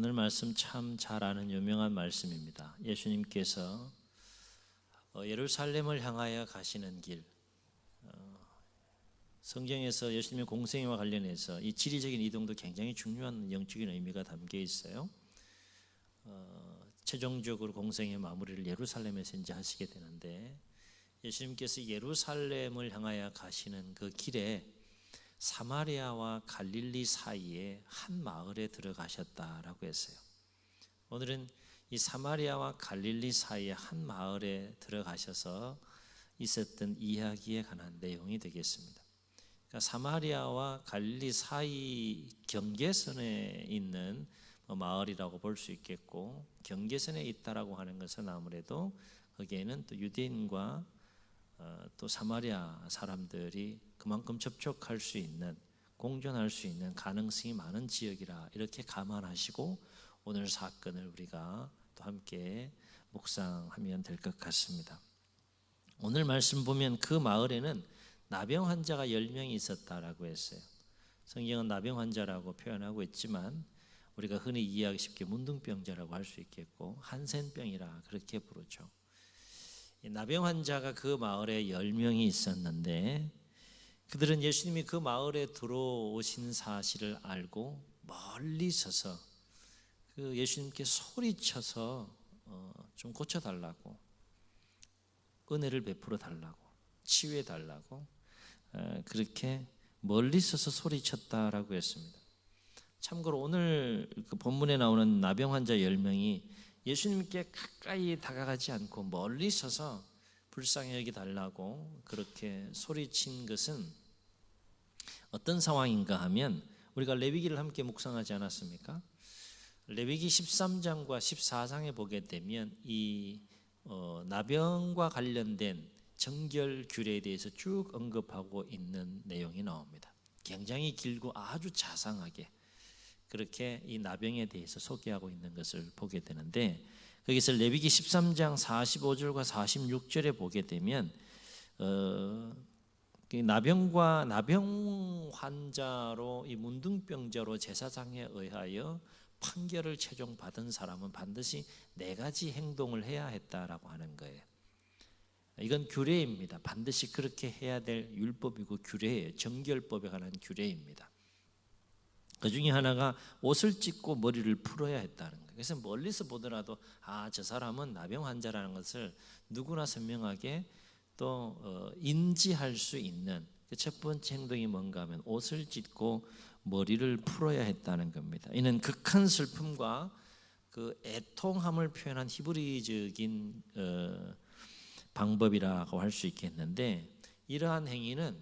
오늘 말씀 참 잘 아는 유명한 말씀입니다. 예수님께서 예루살렘을 향하여 가시는 길, 성경에서 예수님의 공생애와 관련해서 이 지리적인 이동도 굉장히 중요한 영적인 의미가 담겨 있어요. 최종적으로 공생애 마무리를 예루살렘에서 이제 하시게 되는데, 예수님께서 예루살렘을 향하여 가시는 그 길에 사마리아와 갈릴리 사이에 한 마을에 들어가셨다라고 했어요. 오늘은 이 사마리아와 갈릴리 사이에 한 마을에 들어가셔서 있었던 이야기에 관한 내용이 되겠습니다. 그러니까 사마리아와 갈릴리 사이 경계선에 있는 마을이라고 볼 수 있겠고, 경계선에 있다라고 하는 것은 아무래도 거기에는 또 유대인과 또 사마리아 사람들이 그만큼 접촉할 수 있는, 공존할 수 있는 가능성이 많은 지역이라 이렇게 감안하시고 오늘 사건을 우리가 또 함께 묵상하면 될 것 같습니다. 오늘 말씀 보면 그 마을에는 나병 환자가 10명이 있었다라고 했어요. 성경은 나병 환자라고 표현하고 있지만 우리가 흔히 이해하기 쉽게 문둥병자라고 할 수 있겠고, 한센병이라 그렇게 부르죠. 나병 환자가 그 마을에 10명이 있었는데, 그들은 예수님이 그 마을에 들어오신 사실을 알고 멀리 서서 그 예수님께 소리쳐서 좀 고쳐달라고, 은혜를 베풀어 달라고, 치유해 달라고 그렇게 멀리 서서 소리쳤다라고 했습니다. 참고로 오늘 그 본문에 나오는 나병 환자 10명이 예수님께 가까이 다가가지 않고 멀리 서서 불쌍히 여기 달라고 그렇게 소리친 것은 어떤 상황인가 하면, 우리가 레위기를 함께 묵상하지 않았습니까? 레위기 13장과 14장에 보게 되면 이 나병과 관련된 정결 규례에 대해서 쭉 언급하고 있는 내용이 나옵니다. 굉장히 길고 아주 자상하게 그렇게 이 나병에 대해서 소개하고 있는 것을 보게 되는데, 거기서 레위기 13장 45절과 46절에 보게 되면 나병과 나병 환자로, 이 문둥병자로 제사장에 의하여 판결을 최종 받은 사람은 반드시 4가지 행동을 해야 했다라고 하는 거예요. 이건 규례입니다. 반드시 그렇게 해야 될 율법이고 규례예요. 정결법에 관한 규례입니다. 그 중에 하나가 옷을 찢고 머리를 풀어야 했다는 거예요. 그래서 멀리서 보더라도 저 사람은 나병 환자라는 것을 누구나 선명하게 또 인지할 수 있는 그 첫 번째 행동이 뭔가 하면 옷을 찢고 머리를 풀어야 했다는 겁니다. 이는 극한 슬픔과 그 애통함을 표현한 히브리적인 방법이라고 할 수 있겠는데, 이러한 행위는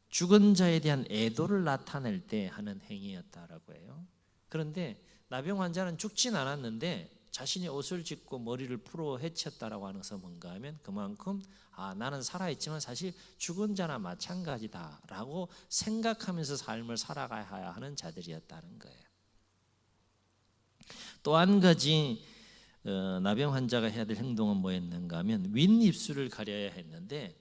죽은 자에 대한 애도를 나타낼 때 하는 행위였다라고 해요. 그런데 나병 환자는 죽진 않았는데 자신이 옷을 찢고 머리를 풀어 헤쳤다라고 하는 것은 뭔가 하면 그만큼 나는 살아있지만 사실 죽은 자나 마찬가지다라고 생각하면서 삶을 살아가야 하는 자들이었다는 거예요. 또 한 가지 나병 환자가 해야 될 행동은 뭐였는가 하면 윗입술을 가려야 했는데,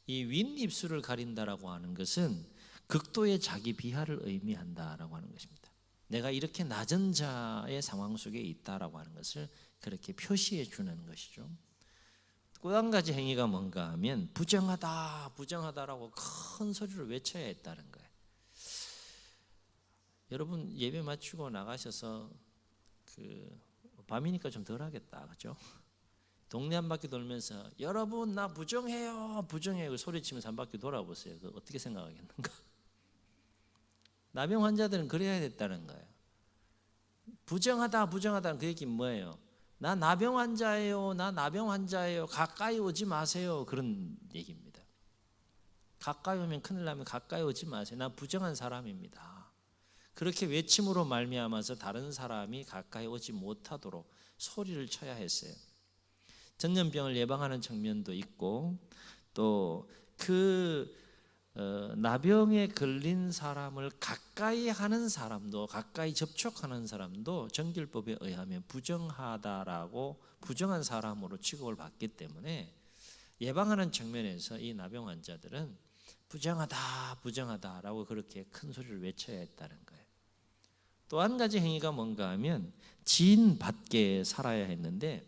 이 윗입술을 가린다라고 하는 것은 극도의 자기 비하를 의미한다라고 하는 것입니다. 내가 이렇게 낮은 자의 상황 속에 있다라고 하는 것을 그렇게 표시해 주는 것이죠. 또 한 가지 행위가 뭔가 하면 부정하다, 부정하다라고 큰 소리를 외쳐야 했다는 거예요. 여러분 예배 마치고 나가셔서 밤이니까 좀 덜 하겠다, 그렇죠? 동네 한 바퀴 돌면서 여러분 나 부정해요, 부정해요 소리치면서 한 바퀴 돌아보세요. 어떻게 생각하겠는가? 나병 환자들은 그래야 됐다는 거예요. 부정하다, 부정하다는 그 얘기는 뭐예요? 나 나병 환자예요, 나 나병 환자예요, 가까이 오지 마세요, 그런 얘기입니다. 가까이 오면 큰일 나면 가까이 오지 마세요. 나 부정한 사람입니다. 그렇게 외침으로 말미암아서 다른 사람이 가까이 오지 못하도록 소리를 쳐야 했어요. 전염병을 예방하는 측면도 있고, 또 나병에 걸린 사람을 가까이 하는 사람도, 가까이 접촉하는 사람도 정결법에 의하면 부정하다라고, 부정한 사람으로 취급을 받기 때문에 예방하는 측면에서 이 나병 환자들은 부정하다, 부정하다라고 그렇게 큰 소리를 외쳐야 했다는 거예요. 또 한 가지 행위가 뭔가 하면 지인 밖에 살아야 했는데,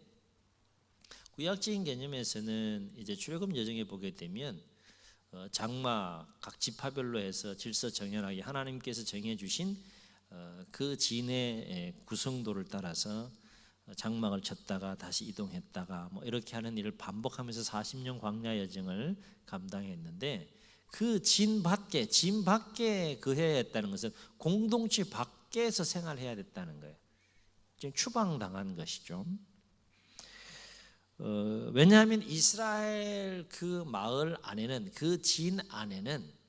구약적인 개념에서는 이제 출애굽 여정에 보게 되면 장막 각 지파별로 해서 질서 정연하게 하나님께서 정해 주신 그 진의 구성도를 따라서 장막을 쳤다가 다시 이동했다가 뭐 이렇게 하는 일을 반복하면서 40년 광야 여정을 감당했는데, 그 진 밖에 거해야 했다는 것은 공동체 밖에서 생활해야 됐다는 거예요. 지금 추방당한 것이죠. 왜냐하면 이스라엘 그 마을 안에는, 그 진 안에는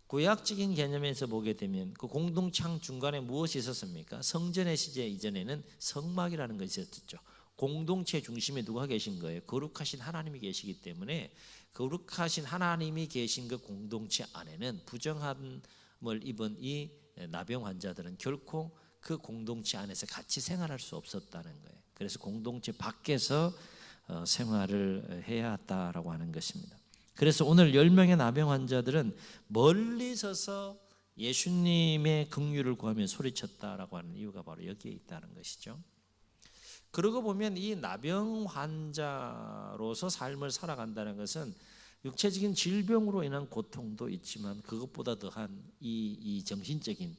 구약적인 개념에서 보게 되면 그 공동창 중간에 무엇이 있었습니까? 성전의 시제 이전에는 성막이라는 것이 있었죠. 공동체 중심에 누가 계신 거예요? 거룩하신 하나님이 계시기 때문에 거룩하신 하나님이 계신 그 공동체 안에는 부정함을 입은 이 나병 환자들은 결코 그 공동체 안에서 같이 생활할 수 없었다는 거예요. 그래서 공동체 밖에서 생활을 해야 했다라고 하는 것입니다. 그래서 오늘 10명의 나병 환자들은 멀리 서서 예수님의 긍휼을 구하며 소리쳤다라고 하는 이유가 바로 여기에 있다는 것이죠. 그러고 보면 이 나병 환자로서 삶을 살아간다는 것은 육체적인 질병으로 인한 고통도 있지만 그것보다 더한 이 정신적인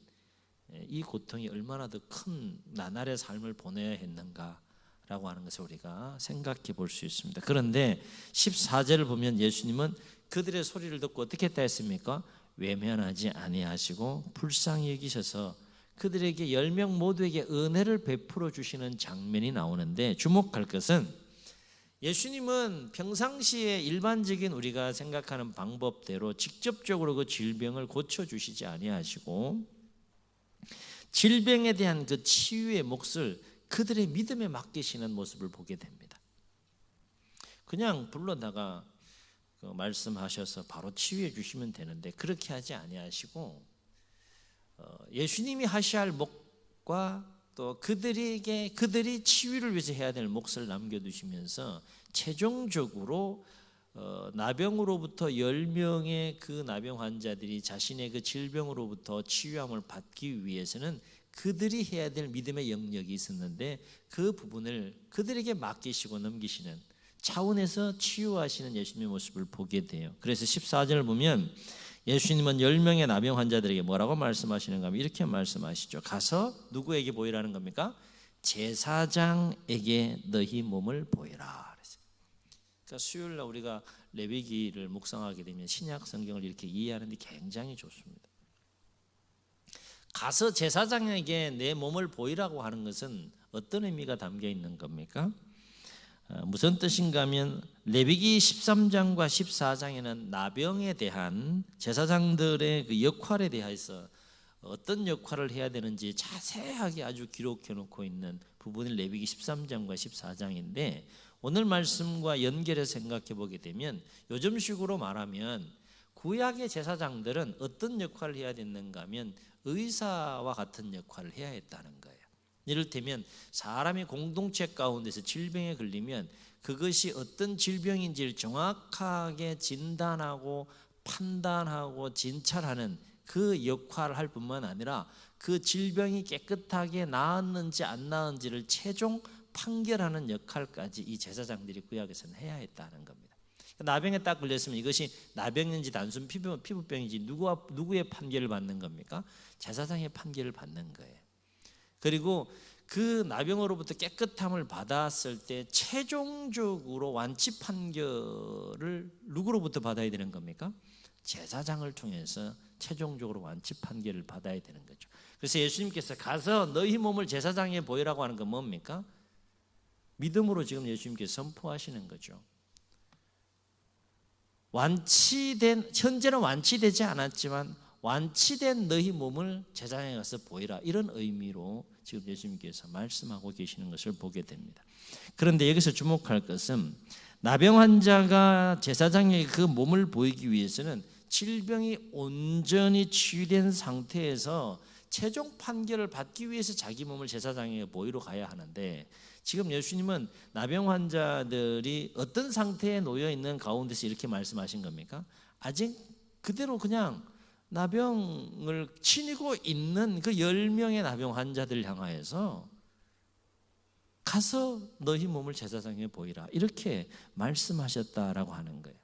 이 고통이 얼마나 더 큰 나날의 삶을 보내야 했는가 라고 하는 것을 우리가 생각해 볼 수 있습니다. 그런데 14절을 보면 예수님은 그들의 소리를 듣고 어떻게 했다 했습니까? 외면하지 아니하시고 불쌍히 여기셔서 그들에게 10명 모두에게 은혜를 베풀어 주시는 장면이 나오는데, 주목할 것은 예수님은 평상시에 일반적인 우리가 생각하는 방법대로 직접적으로 그 질병을 고쳐주시지 아니하시고 질병에 대한 그 치유의 몫을 그들의 믿음에 맡기시는 모습을 보게 됩니다. 그냥 불러다가 말씀하셔서 바로 치유해 주시면 되는데 그렇게 하지 아니하시고 예수님이 하셔야 할 몫과 또 그들이 치유를 위해서 해야 될 몫을 남겨두시면서 최종적으로 나병으로부터 10명의 그 나병 환자들이 자신의 그 질병으로부터 치유함을 받기 위해서는 그들이 해야 될 믿음의 영역이 있었는데 그 부분을 그들에게 맡기시고 넘기시는 차원에서 치유하시는 예수님의 모습을 보게 돼요. 그래서 14절을 보면 예수님은 10명의 나병 환자들에게 뭐라고 말씀하시는가 하면 이렇게 말씀하시죠. 가서 누구에게 보이라는 겁니까? 제사장에게 너희 몸을 보이라. 그러니까 수요일날 우리가 레위기를 묵상하게 되면 신약 성경을 이렇게 이해하는 데 굉장히 좋습니다. 가서 제사장에게 내 몸을 보이라고 하는 것은 어떤 의미가 담겨 있는 겁니까? 무슨 뜻인가 하면 레위기 13장과 14장에는 나병에 대한 제사장들의 그 역할에 대해서 어떤 역할을 해야 되는지 자세하게 아주 기록해 놓고 있는 부분이 레위기 13장과 14장인데, 오늘 말씀과 연결해서 생각해 보게 되면 요즘식으로 말하면 구약의 제사장들은 어떤 역할을 해야 됐는가 하면 의사와 같은 역할을 해야 했다는 거예요. 이를테면 사람이 공동체 가운데서 질병에 걸리면 그것이 어떤 질병인지를 정확하게 진단하고 판단하고 진찰하는 그 역할을 할 뿐만 아니라 그 질병이 깨끗하게 나았는지 안 나은지를 최종 판결하는 역할까지 이 제사장들이 구약에서는 해야 했다는 겁니다. 나병에 딱 걸렸으면 이것이 나병인지 단순 피부병인지 누구의 판결을 받는 겁니까? 제사장의 판결을 받는 거예요. 그리고 그 나병으로부터 깨끗함을 받았을 때 최종적으로 완치 판결을 누구로부터 받아야 되는 겁니까? 제사장을 통해서 최종적으로 완치 판결을 받아야 되는 거죠. 그래서 예수님께서 가서 너희 몸을 제사장에 보이라고 하는 건 뭡니까? 믿음으로 지금 예수님께서 선포하시는 거죠. 현재는 완치되지 않았지만 완치된 너희 몸을 제사장에 가서 보이라, 이런 의미로 지금 예수님께서 말씀하고 계시는 것을 보게 됩니다. 그런데 여기서 주목할 것은 나병 환자가 제사장에게 그 몸을 보이기 위해서는 질병이 온전히 치유된 상태에서 최종 판결을 받기 위해서 자기 몸을 제사장에게 보이러 가야 하는데, 지금 예수님은 나병 환자들이 어떤 상태에 놓여 있는 가운데서 이렇게 말씀하신 겁니까? 아직 그대로 그냥 나병을 지니고 있는 그 10명의 나병 환자들을 향하여서 가서 너희 몸을 제사장에 보이라 이렇게 말씀하셨다라고 하는 거예요.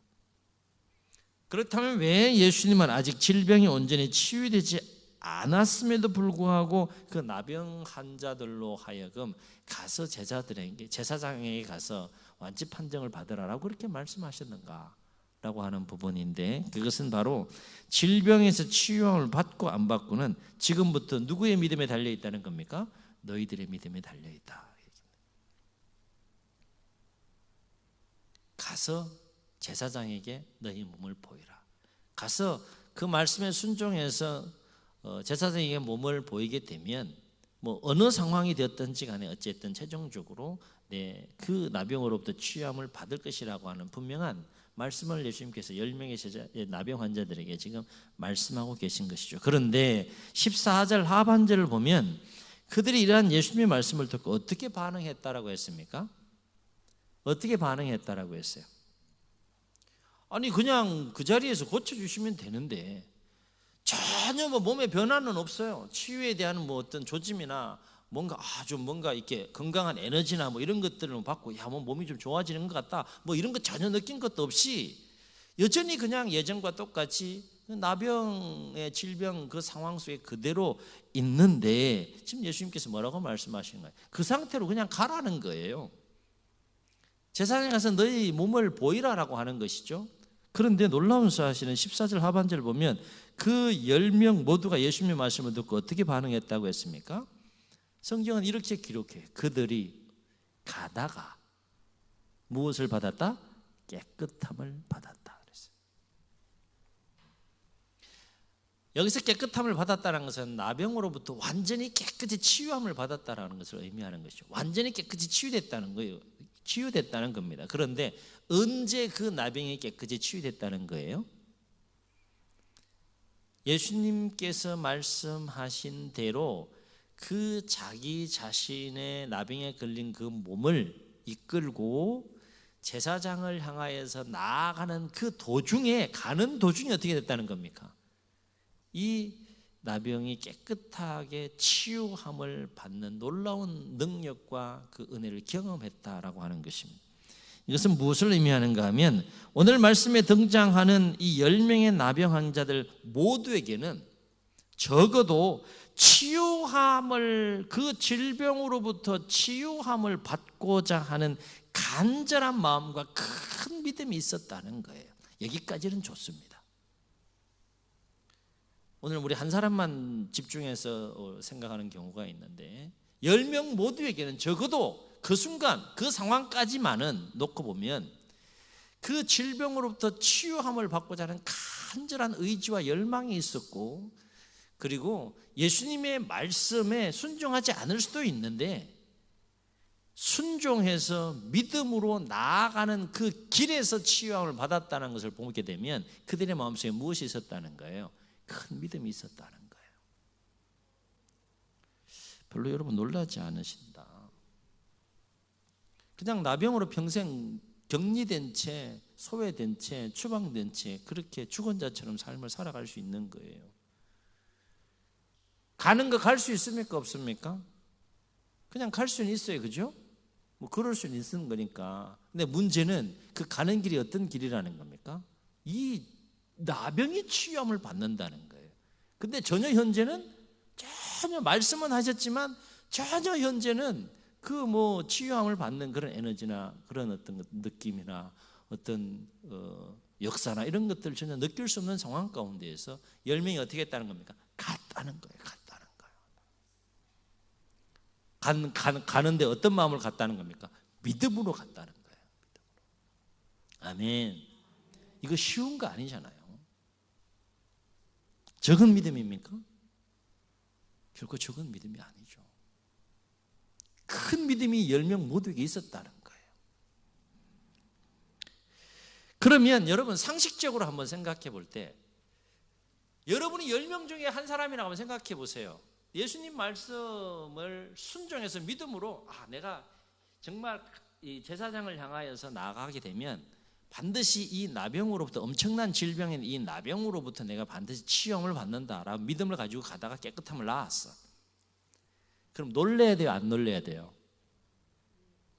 그렇다면 왜 예수님은 아직 질병이 온전히 치유되지 않았음에도 불구하고 그 나병 환자들로 하여금 가서 제사장에게 가서 완치 판정을 받으라라고 그렇게 말씀하셨는가라고 하는 부분인데, 그것은 바로 질병에서 치유함을 받고 안 받고는 지금부터 누구의 믿음에 달려 있다는 겁니까? 너희들의 믿음에 달려 있다. 가서 제사장에게 너희 몸을 보이라. 가서 그 말씀에 순종해서 제사장에게 몸을 보이게 되면 뭐 어느 상황이 되었든지 간에 어쨌든 최종적으로 그 나병으로부터 치유함을 받을 것이라고 하는 분명한 말씀을 예수님께서 10명의 나병 환자들에게 지금 말씀하고 계신 것이죠. 그런데 14절 하반절을 보면 그들이 이러한 예수님의 말씀을 듣고 어떻게 반응했다라고 했습니까? 어떻게 반응했다라고 했어요? 아니 그냥 그 자리에서 고쳐주시면 되는데 전혀 뭐 몸에 변화는 없어요. 치유에 대한 뭐 어떤 조짐이나 뭔가 아주 뭔가 이렇게 건강한 에너지나 뭐 이런 것들을 받고 야 뭐 몸이 좀 좋아지는 것 같다 뭐 이런 거 전혀 느낀 것도 없이 여전히 그냥 예전과 똑같이 나병의 질병 그 상황 속에 그대로 있는데 지금 예수님께서 뭐라고 말씀하시는 거예요? 그 상태로 그냥 가라는 거예요. 제사장에 가서 너희 몸을 보이라라고 하는 것이죠. 그런데 놀라운 사실은 14절 하반절을 보면 그 10명 모두가 예수님의 말씀을 듣고 어떻게 반응했다고 했습니까? 성경은 이렇게 기록해요. 그들이 가다가 무엇을 받았다? 깨끗함을 받았다 그랬어요. 여기서 깨끗함을 받았다는 것은 나병으로부터 완전히 깨끗이 치유함을 받았다는 것을 의미하는 것이죠. 완전히 깨끗이 치유됐다는 거예요. 치유됐다는 겁니다. 그런데 언제 그 나병이 깨끗이 치유됐다는 거예요? 예수님께서 말씀하신 대로 그 자기 자신의 나병에 걸린 그 몸을 이끌고 제사장을 향하여서 나아가는 그 도중에 가는 도중에 어떻게 됐다는 겁니까? 이 나병이 깨끗하게 치유함을 받는 놀라운 능력과 그 은혜를 경험했다라고 하는 것입니다. 이것은 무엇을 의미하는가 하면 오늘 말씀에 등장하는 이 10명의 나병 환자들 모두에게는 적어도 치유함을 그 질병으로부터 치유함을 받고자 하는 간절한 마음과 큰 믿음이 있었다는 거예요. 여기까지는 좋습니다. 오늘 우리 한 사람만 집중해서 생각하는 경우가 있는데 10명 모두에게는 적어도 그 순간 그 상황까지만은 놓고 보면 그 질병으로부터 치유함을 받고자 하는 간절한 의지와 열망이 있었고, 그리고 예수님의 말씀에 순종하지 않을 수도 있는데 순종해서 믿음으로 나아가는 그 길에서 치유함을 받았다는 것을 보게 되면 그들의 마음속에 무엇이 있었다는 거예요? 큰 믿음이 있었다는 거예요. 별로 여러분 놀라지 않으신다. 그냥 나병으로 평생 격리된 채, 소외된 채, 추방된 채 그렇게 죽은 자처럼 삶을 살아갈 수 있는 거예요. 가는 거 갈 수 있습니까? 없습니까? 그냥 갈 수는 있어요. 그죠? 뭐 그럴 수는 있는 거니까. 근데 문제는 그 가는 길이 어떤 길이라는 겁니까? 이 나병이 치유함을 받는다는 거예요. 근데 전혀 현재는 전혀 말씀은 하셨지만 전혀 현재는 그 뭐 치유함을 받는 그런 에너지나 그런 어떤 느낌이나 어떤 역사나 이런 것들을 전혀 느낄 수 없는 상황 가운데에서 10명이 어떻게 했다는 겁니까? 갔다는 거예요. 가는데 어떤 마음을 갖다는 겁니까? 믿음으로 갔다는 거예요. 믿음으로. 아멘. 이거 쉬운 거 아니잖아요. 적은 믿음입니까? 결코 적은 믿음이 아니죠. 큰 믿음이 10명 모두에게 있었다는 거예요. 그러면 여러분 상식적으로 한번 생각해 볼 때 여러분이 10명 중에 한 사람이라고 한번 생각해 보세요. 예수님 말씀을 순종해서 믿음으로 내가 정말 이 제사장을 향하여서 나아가게 되면 반드시 이 나병으로부터, 엄청난 질병인 이 나병으로부터 내가 반드시 치유를 받는다라고 믿음을 가지고 가다가 깨끗함을 낳았어. 그럼 놀래야 돼요, 안 놀래야 돼요?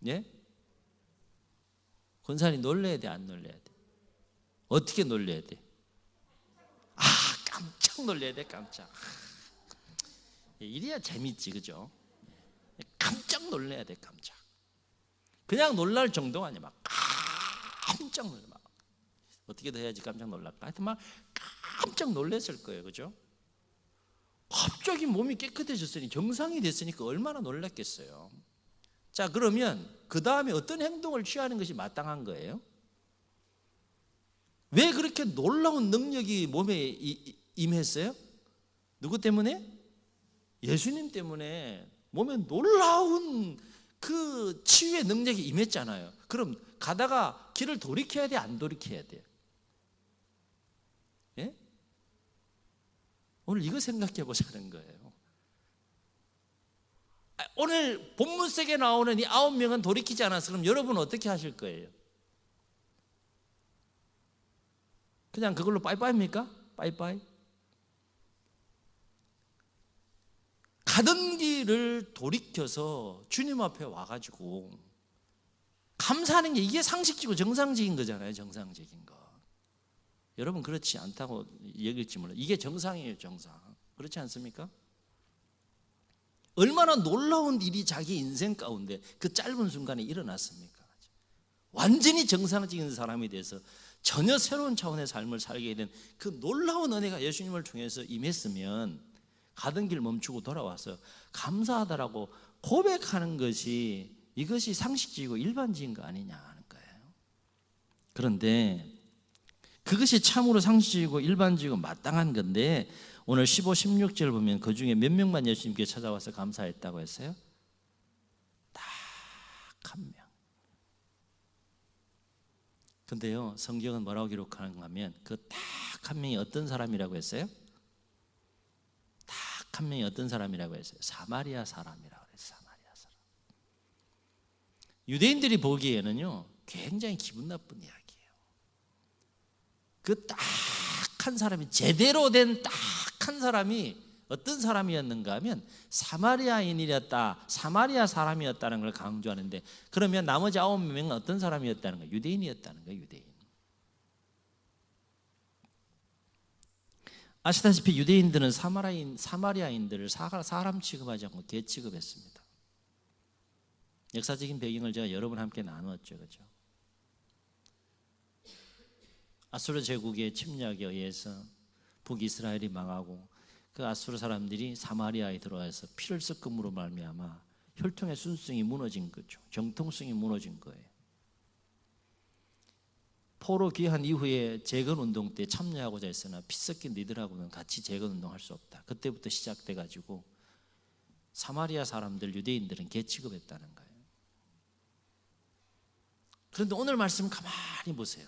예? 권사님 놀래야 돼, 안 놀래야 돼? 어떻게 놀래야 돼? 깜짝 놀래야 돼, 깜짝. 이래야 재밌지, 그죠? 깜짝 놀래야 돼, 깜짝. 그냥 놀랄 정도가 아니야. 막 깜짝 놀래. 막 어떻게 더 해야지 깜짝 놀랄까? 하여튼 막 깜짝 놀랐을 거예요, 그죠? 갑자기 몸이 깨끗해졌으니, 정상이 됐으니까 얼마나 놀랐겠어요. 자, 그러면 그 다음에 어떤 행동을 취하는 것이 마땅한 거예요? 왜 그렇게 놀라운 능력이 몸에 임했어요? 누구 때문에? 예수님 때문에 몸에 놀라운 그 치유의 능력이 임했잖아요. 그럼 가다가 길을 돌이켜야 돼, 안 돌이켜야 돼요? 예? 오늘 이거 생각해 보자는 거예요. 오늘 본문 속에 나오는 이 9명은 돌이키지 않았어. 그럼 여러분은 어떻게 하실 거예요? 그냥 그걸로 빠이빠이입니까? 빠이빠이? 가던 길을 돌이켜서 주님 앞에 와가지고 감사하는 게 이게 상식적이고 정상적인 거잖아요. 정상적인 거. 여러분 그렇지 않다고 얘기할지 몰라요. 이게 정상이에요, 정상. 그렇지 않습니까? 얼마나 놀라운 일이 자기 인생 가운데 그 짧은 순간에 일어났습니까? 완전히 정상적인 사람이 돼서 전혀 새로운 차원의 삶을 살게 된 그 놀라운 은혜가 예수님을 통해서 임했으면 가던 길 멈추고 돌아와서 감사하다라고 고백하는 것이, 이것이 상식적이고 일반적인 거 아니냐 하는 거예요. 그런데 그것이 참으로 상식적이고 일반적이고 마땅한 건데, 오늘 15, 16절 보면 그 중에 몇 명만 예수님께 찾아와서 감사했다고 했어요? 딱 한 명. 근데요, 성경은 뭐라고 기록하는가 하면 그 딱 한 명이 어떤 사람이라고 했어요? 딱 한 명이 어떤 사람이라고 했어요? 사마리아 사람이라고 했어요. 사마리아 사람. 유대인들이 보기에는요 굉장히 기분 나쁜 이야기예요. 그 딱 한 사람이, 제대로 된 딱 한 사람이 어떤 사람이었는가 하면 사마리아인이었다, 사마리아 사람이었다는 걸 강조하는데, 그러면 나머지 9명은 어떤 사람이었다는 거예요? 유대인이었다는 거예요. 유대인. 아시다시피 유대인들은 사마리아인들을 사람 취급하지 않고 개 취급했습니다. 역사적인 배경을 제가 여러분 함께 나누었죠, 그렇죠? 아수르 제국의 침략에 의해서 북이스라엘이 망하고 그 아수르 사람들이 사마리아에 들어와서 피를 섞음으로 말미암아 혈통의 순수성이 무너진 거죠. 정통성이 무너진 거예요. 포로 귀환 이후에 재건운동 때 참여하고자 했으나 피 섞인 너희들하고는 같이 재건운동할 수 없다. 그때부터 시작돼 가지고 사마리아 사람들, 유대인들은 개 취급했다는 거예요. 그런데 오늘 말씀 가만히 보세요.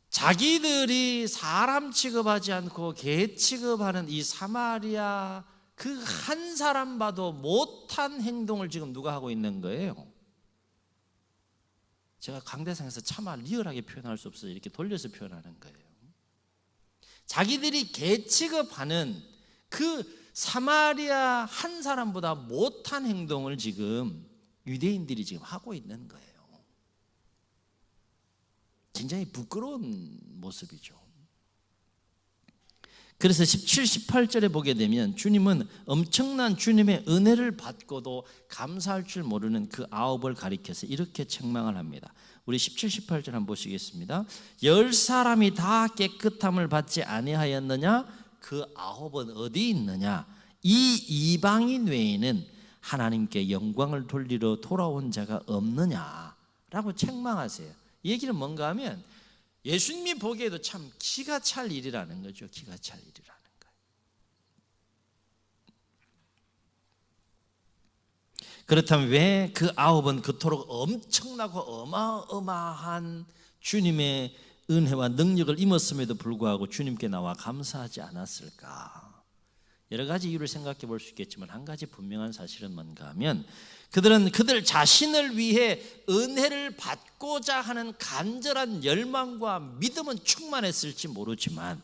자기들이 사람 취급하지 않고 개 취급하는 이 사마리아 그 한 사람 봐도 못한 행동을 지금 누가 하고 있는 거예요? 제가 강대상에서 차마 리얼하게 표현할 수 없어서 이렇게 돌려서 표현하는 거예요. 자기들이 개 취급하는 그 사마리아 한 사람보다 못한 행동을 지금 유대인들이 지금 하고 있는 거예요. 굉장히 부끄러운 모습이죠. 그래서 17, 18절에 보게 되면 주님은 엄청난 주님의 은혜를 받고도 감사할 줄 모르는 그 9을 가리켜서 이렇게 책망을 합니다. 우리 17, 18절 한번 보시겠습니다. 10사람이 다 깨끗함을 받지 아니하였느냐? 그 9은 어디 있느냐? 이 이방인 외에는 하나님께 영광을 돌리러 돌아온 자가 없느냐? 라고 책망하세요. 이 얘기는 뭔가 하면 예수님이 보기에도 참 기가 찰 일이라는 거죠. 기가 찰 일이라는 거예요. 그렇다면 왜 그 9은 그토록 엄청나고 어마어마한 주님의 은혜와 능력을 입었음에도 불구하고 주님께 나와 감사하지 않았을까? 여러 가지 이유를 생각해 볼 수 있겠지만 한 가지 분명한 사실은 뭔가 하면 그들은 그들 자신을 위해 은혜를 받고자 하는 간절한 열망과 믿음은 충만했을지 모르지만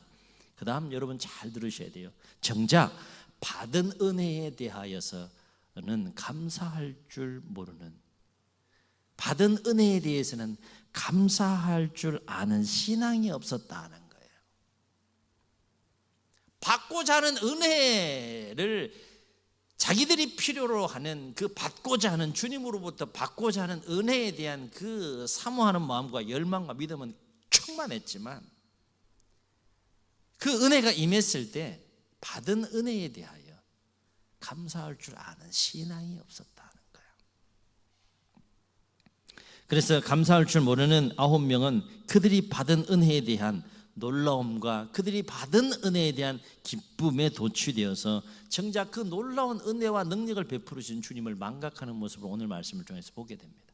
그 다음 여러분 잘 들으셔야 돼요. 정작 받은 은혜에 대하여서는 감사할 줄 모르는, 받은 은혜에 대해서는 감사할 줄 아는 신앙이 없었다는 거예요. 받고자 하는 은혜를 자기들이 필요로 하는 그 받고자 하는, 주님으로부터 받고자 하는 은혜에 대한 그 사모하는 마음과 열망과 믿음은 충만했지만 그 은혜가 임했을 때 받은 은혜에 대하여 감사할 줄 아는 신앙이 없었다는 거예요. 그래서 감사할 줄 모르는 9명은 그들이 받은 은혜에 대한 놀라움과 그들이 받은 은혜에 대한 기쁨에 도취되어서 정작 그 놀라운 은혜와 능력을 베풀으신 주님을 망각하는 모습을 오늘 말씀을 통해서 보게 됩니다.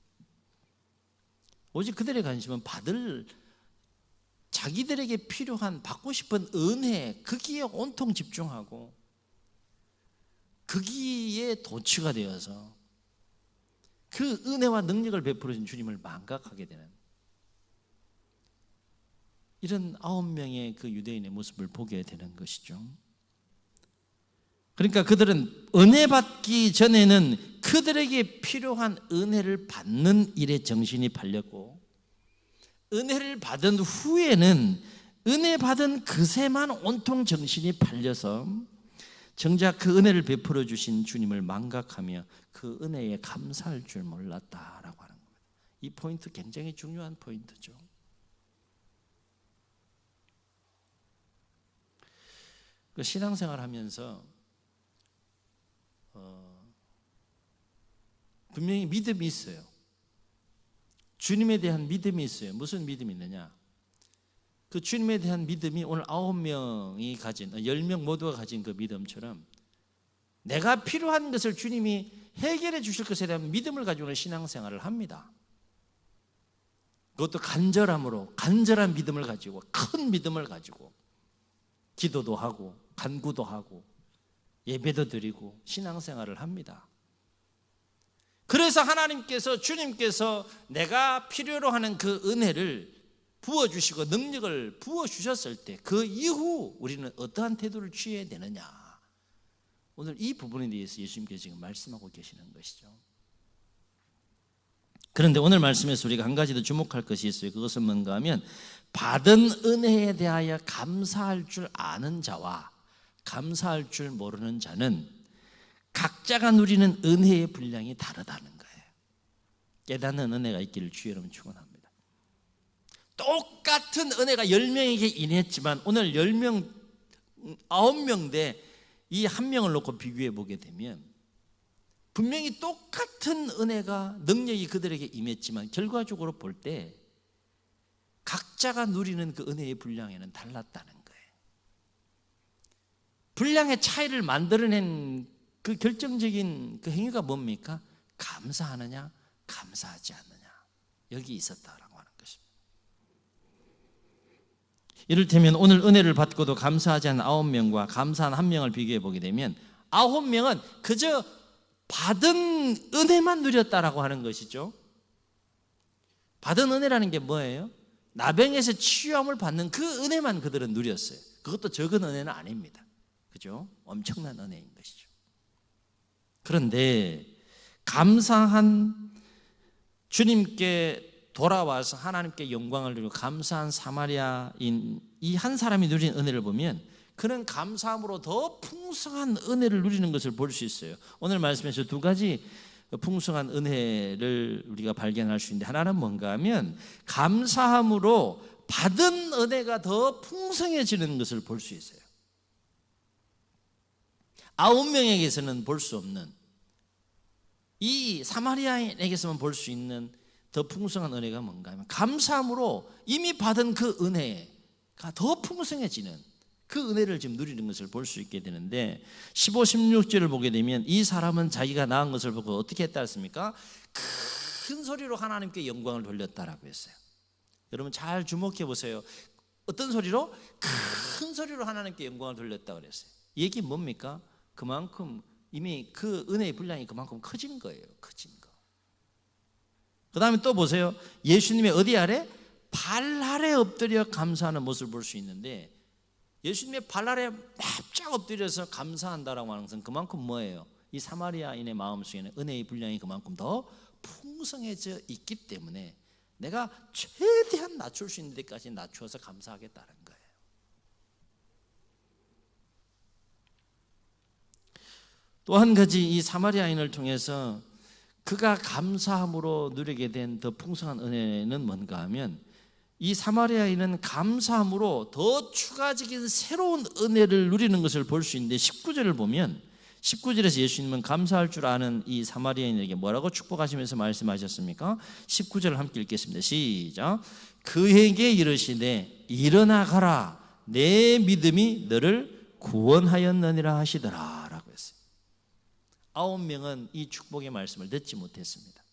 오직 그들의 관심은 받을, 자기들에게 필요한 받고 싶은 은혜, 거기에 온통 집중하고 거기에 도취가 되어서 그 은혜와 능력을 베풀으신 주님을 망각하게 되는 이런 9명의 그 유대인의 모습을 보게 되는 것이죠. 그러니까 그들은 은혜 받기 전에는 그들에게 필요한 은혜를 받는 일에 정신이 팔렸고, 은혜를 받은 후에는 은혜 받은 그새만 온통 정신이 팔려서 정작 그 은혜를 베풀어 주신 주님을 망각하며 그 은혜에 감사할 줄 몰랐다라고 하는 겁니다. 이 포인트 굉장히 중요한 포인트죠. 그 신앙생활 하면서 분명히 믿음이 있어요. 주님에 대한 믿음이 있어요. 무슨 믿음이 있느냐? 그 주님에 대한 믿음이 오늘 9명이 가진, 10명 모두가 가진 그 믿음처럼 내가 필요한 것을 주님이 해결해 주실 것에 대한 믿음을 가지고는 신앙생활을 합니다. 그것도 간절함으로, 간절한 믿음을 가지고, 큰 믿음을 가지고 기도도 하고 간구도 하고 예배도 드리고 신앙생활을 합니다. 그래서 하나님께서, 주님께서 내가 필요로 하는 그 은혜를 부어주시고 능력을 부어주셨을 때 그 이후 우리는 어떠한 태도를 취해야 되느냐, 오늘 이 부분에 대해서 예수님께서 지금 말씀하고 계시는 것이죠. 그런데 오늘 말씀에서 우리가 한 가지 더 주목할 것이 있어요. 그것은 뭔가 하면 받은 은혜에 대하여 감사할 줄 아는 자와 감사할 줄 모르는 자는 각자가 누리는 은혜의 분량이 다르다는 거예요. 깨닫는 은혜가 있기를 주의 이름으로 축원합니다. 똑같은 은혜가 10명에게 임했지만 오늘 10명, 9명 대 이 한 명을 놓고 비교해 보게 되면 분명히 똑같은 은혜가, 능력이 그들에게 임했지만 결과적으로 볼 때 각자가 누리는 그 은혜의 분량에는 달랐다는 거예요. 분량의 차이를 만들어낸 그 결정적인 그 행위가 뭡니까? 감사하느냐, 감사하지 않느냐, 여기 있었다라고 하는 것입니다. 이를테면 오늘 은혜를 받고도 감사하지 않은 9명과 감사한 1명을 비교해 보게 되면 9명은 그저 받은 은혜만 누렸다라고 하는 것이죠. 받은 은혜라는 게 뭐예요? 나병에서 치유함을 받는 그 은혜만 그들은 누렸어요. 그것도 적은 은혜는 아닙니다. 그죠? 엄청난 은혜인 것이죠. 그런데 감사한, 주님께 돌아와서 하나님께 영광을 드리고 감사한 사마리아인 이 한 사람이 누린 은혜를 보면 그는 감사함으로 더 풍성한 은혜를 누리는 것을 볼 수 있어요. 오늘 말씀에서 두 가지 풍성한 은혜를 우리가 발견할 수 있는데, 하나는 뭔가 하면 감사함으로 받은 은혜가 더 풍성해지는 것을 볼 수 있어요. 9명에게서는 볼 수 없는, 이 사마리아인에게서만 볼 수 있는 더 풍성한 은혜가 뭔가 하면 감사함으로 이미 받은 그 은혜가 더 풍성해지는 그 은혜를 지금 누리는 것을 볼 수 있게 되는데, 15, 16절을 보게 되면 이 사람은 자기가 낳은 것을 보고 어떻게 했다 했습니까? 큰 소리로 하나님께 영광을 돌렸다라고 했어요. 여러분 잘 주목해 보세요. 어떤 소리로? 큰 소리로 하나님께 영광을 돌렸다고 그랬어요. 이 얘기 뭡니까? 그만큼 이미 그 은혜의 분량이 그만큼 커진 거예요. 커진 거. 그 다음에 또 보세요. 예수님의 어디 아래? 발 아래 엎드려 감사하는 모습을 볼 수 있는데, 예수님의 발 아래 납작 엎드려서 감사한다라고 하는 것은 그만큼 뭐예요? 이 사마리아인의 마음속에는 은혜의 분량이 그만큼 더 풍성해져 있기 때문에 내가 최대한 낮출 수 있는 데까지 낮추어서 감사하겠다는 거예요. 또 한 가지 이 사마리아인을 통해서 그가 감사함으로 누리게 된 더 풍성한 은혜는 뭔가 하면, 이 사마리아인은 감사함으로 더 추가적인 새로운 은혜를 누리는 것을 볼 수 있는데, 19절을 보면 19절에서 예수님은 감사할 줄 아는 이 사마리아인에게 뭐라고 축복하시면서 말씀하셨습니까? 19절을 함께 읽겠습니다. 시작. 그에게 이르시되 일어나 가라, 내 믿음이 너를 구원하였느니라 하시더라 라고 했어요. 9명은 이 축복의 말씀을 듣지 못했습니다.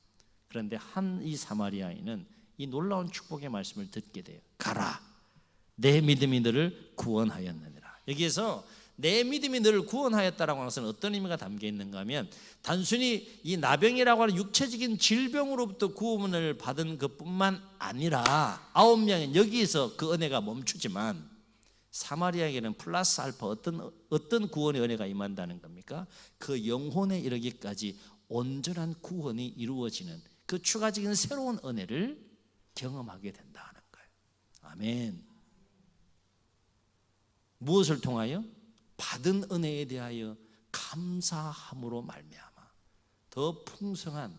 그런데 이 사마리아인은 이 놀라운 축복의 말씀을 듣게 돼요. 가라, 내 믿음이 너를 구원하였느니라. 여기에서 내 믿음이 너를 구원하였다라고 하는 것은 어떤 의미가 담겨 있는가 하면, 단순히 이 나병이라고 하는 육체적인 질병으로부터 구원을 받은 것뿐만 아니라 9명은 여기에서 그 은혜가 멈추지만, 사마리아에게는 플러스 알파 어떤 구원의 은혜가 임한다는 겁니까? 그 영혼에 이르기까지 온전한 구원이 이루어지는 그 추가적인 새로운 은혜를 경험하게 된다는 거예요. 아멘. 무엇을 통하여? 받은 은혜에 대하여 감사함으로 말미암아 더 풍성한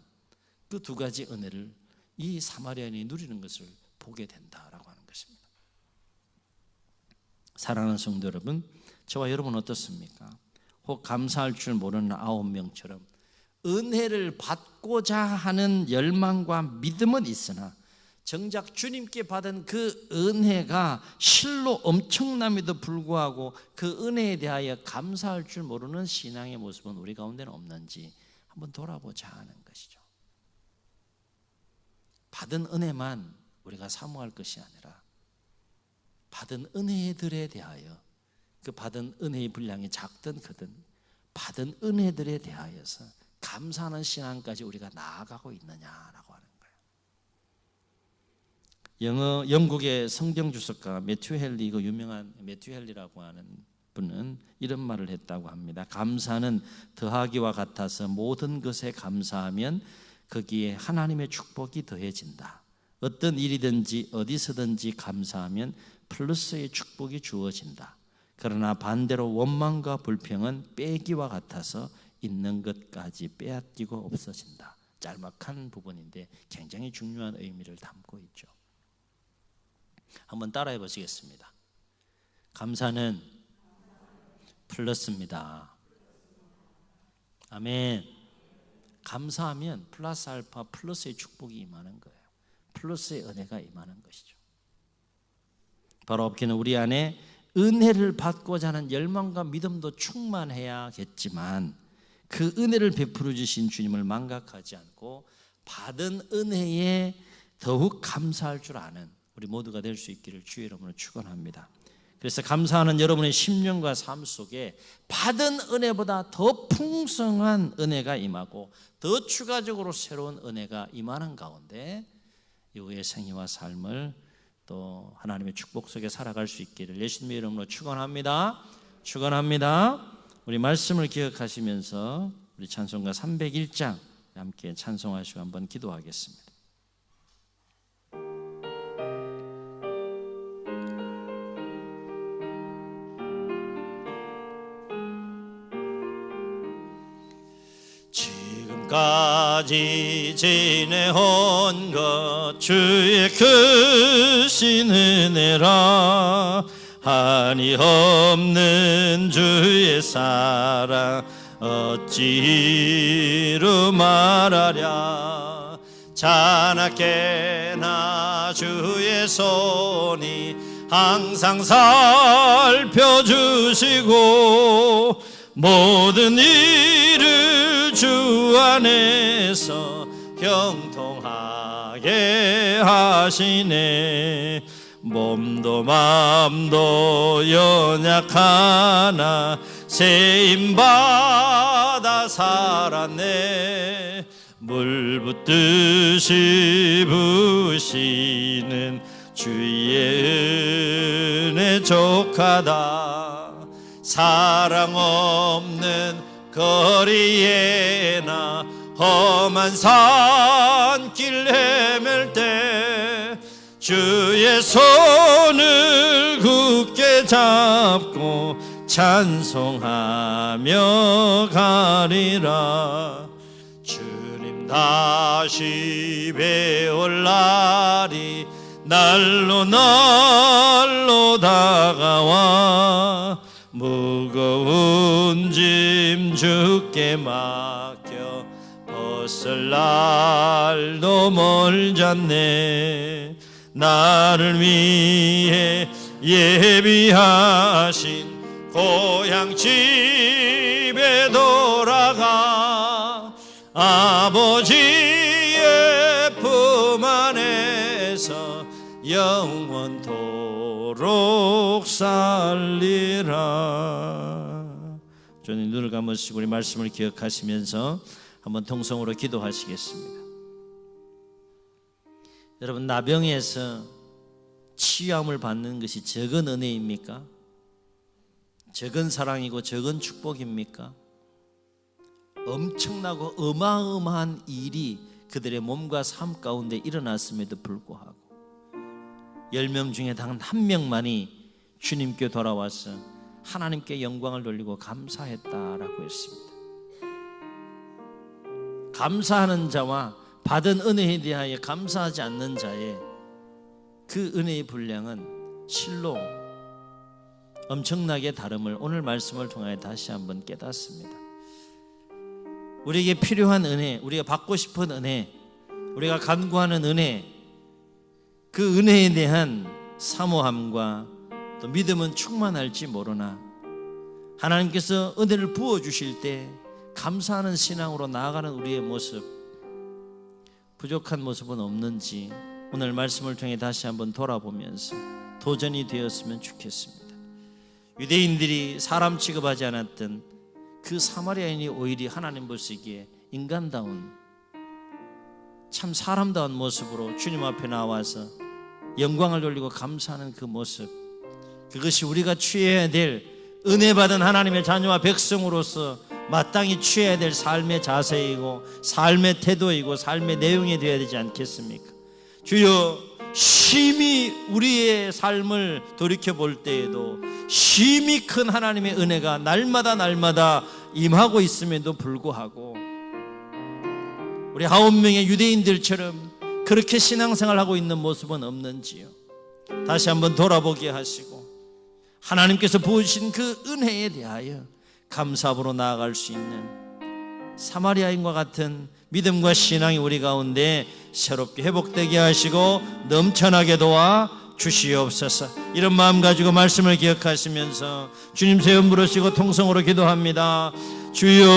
그 두 가지 은혜를 이 사마리아인이 누리는 것을 보게 된다라고 하는 것입니다. 사랑하는 성도 여러분, 저와 여러분 어떻습니까? 혹 감사할 줄 모르는 9명처럼 은혜를 받고자 하는 열망과 믿음은 있으나 정작 주님께 받은 그 은혜가 실로 엄청남에도 불구하고 그 은혜에 대하여 감사할 줄 모르는 신앙의 모습은 우리 가운데는 없는지 한번 돌아보자 하는 것이죠. 받은 은혜만 우리가 사모할 것이 아니라 받은 은혜들에 대하여, 그 받은 은혜의 분량이 작든 크든 받은 은혜들에 대하여서 감사하는 신앙까지 우리가 나아가고 있느냐라고 하는 거예요. 영국의 성경 주석가 매튜 헨리, 그 유명한 매튜 헨리라고 하는 분은 이런 말을 했다고 합니다. 감사는 더하기와 같아서 모든 것에 감사하면 거기에 하나님의 축복이 더해진다. 어떤 일이든지 어디서든지 감사하면 플러스의 축복이 주어진다. 그러나 반대로 원망과 불평은 빼기와 같아서 있는 것까지 빼앗기고 없어진다. 짤막한 부분인데 굉장히 중요한 의미를 담고 있죠. 한번 따라해 보시겠습니다. 감사는 플러스입니다. 아멘. 감사하면 플러스 알파 플러스의 축복이 임하는 거예요. 플러스의 은혜가 임하는 것이죠. 바로 없기는 우리 안에 은혜를 받고자 하는 열망과 믿음도 충만해야겠지만, 그 은혜를 베풀어 주신 주님을 망각하지 않고 받은 은혜에 더욱 감사할 줄 아는 우리 모두가 될 수 있기를 주의 이름으로 축원합니다. 그래서 감사하는 여러분의 심령과 삶 속에 받은 은혜보다 더 풍성한 은혜가 임하고 더 추가적으로 새로운 은혜가 임하는 가운데 이후의 생애와 삶을 또 하나님의 축복 속에 살아갈 수 있기를 예수님의 이름으로 축원합니다. 축원합니다. 우리 말씀을 기억하시면서 우리 찬송가 301장 함께 찬송하시고 한번 기도하겠습니다. 지금까지 지내온 것 주의 크신 은혜라, 한이 없는 주의 사랑 어찌 이루 말하랴. 자나깨나 주의 손이 항상 살펴주시고 모든 일을 주 안에서 형통하게 하시네. 몸도 마음도 연약하나 세임받아 살았네. 물 붓듯이 부시는 주의 은혜 족하다. 사랑 없는 거리에나 험한 산길 헤맬 때 주의 손을 굳게 잡고 찬송하며 가리라. 주님 다시 배울 날이 날로 날로 다가와 무거운 짐 주께 맡겨 벗을 날도 멀잖네. 나를 위해 예비하신 고향 집에 돌아가 아버지의 품 안에서 영원토록 살리라. 주님, 눈을 감으시고 우리 말씀을 기억하시면서 한번 통성으로 기도하시겠습니다. 여러분, 나병에서 치유함을 받는 것이 적은 은혜입니까? 적은 사랑이고 적은 축복입니까? 엄청나고 어마어마한 일이 그들의 몸과 삶 가운데 일어났음에도 불구하고 10명 중에 단 한 명만이 주님께 돌아와서 하나님께 영광을 돌리고 감사했다라고 했습니다. 감사하는 자와 받은 은혜에 대하여 감사하지 않는 자의 그 은혜의 분량은 실로 엄청나게 다름을 오늘 말씀을 통하여 다시 한번 깨닫습니다. 우리에게 필요한 은혜, 우리가 받고 싶은 은혜, 우리가 간구하는 은혜, 그 은혜에 대한 사모함과 또 믿음은 충만할지 모르나 하나님께서 은혜를 부어주실 때 감사하는 신앙으로 나아가는 우리의 모습, 부족한 모습은 없는지 오늘 말씀을 통해 다시 한번 돌아보면서 도전이 되었으면 좋겠습니다. 유대인들이 사람 취급하지 않았던 그 사마리아인이 오히려 하나님 보시기에 인간다운 참 사람다운 모습으로 주님 앞에 나와서 영광을 돌리고 감사하는 그 모습, 그것이 우리가 취해야 될 은혜 받은 하나님의 자녀와 백성으로서 마땅히 취해야 될 삶의 자세이고 삶의 태도이고 삶의 내용이 되어야 되지 않겠습니까? 주여, 심히 우리의 삶을 돌이켜볼 때에도 심히 큰 하나님의 은혜가 날마다 임하고 있음에도 불구하고 우리 9명의 유대인들처럼 그렇게 신앙생활하고 있는 모습은 없는지요? 다시 한번 돌아보게 하시고 하나님께서 부으신 그 은혜에 대하여 감사함으로 나아갈 수 있는 사마리아인과 같은 믿음과 신앙이 우리 가운데 새롭게 회복되게 하시고 넘쳐나게 도와 주시옵소서. 이런 마음 가지고 말씀을 기억하시면서 주님 새 음 부르시고 통성으로 기도합니다. 주여.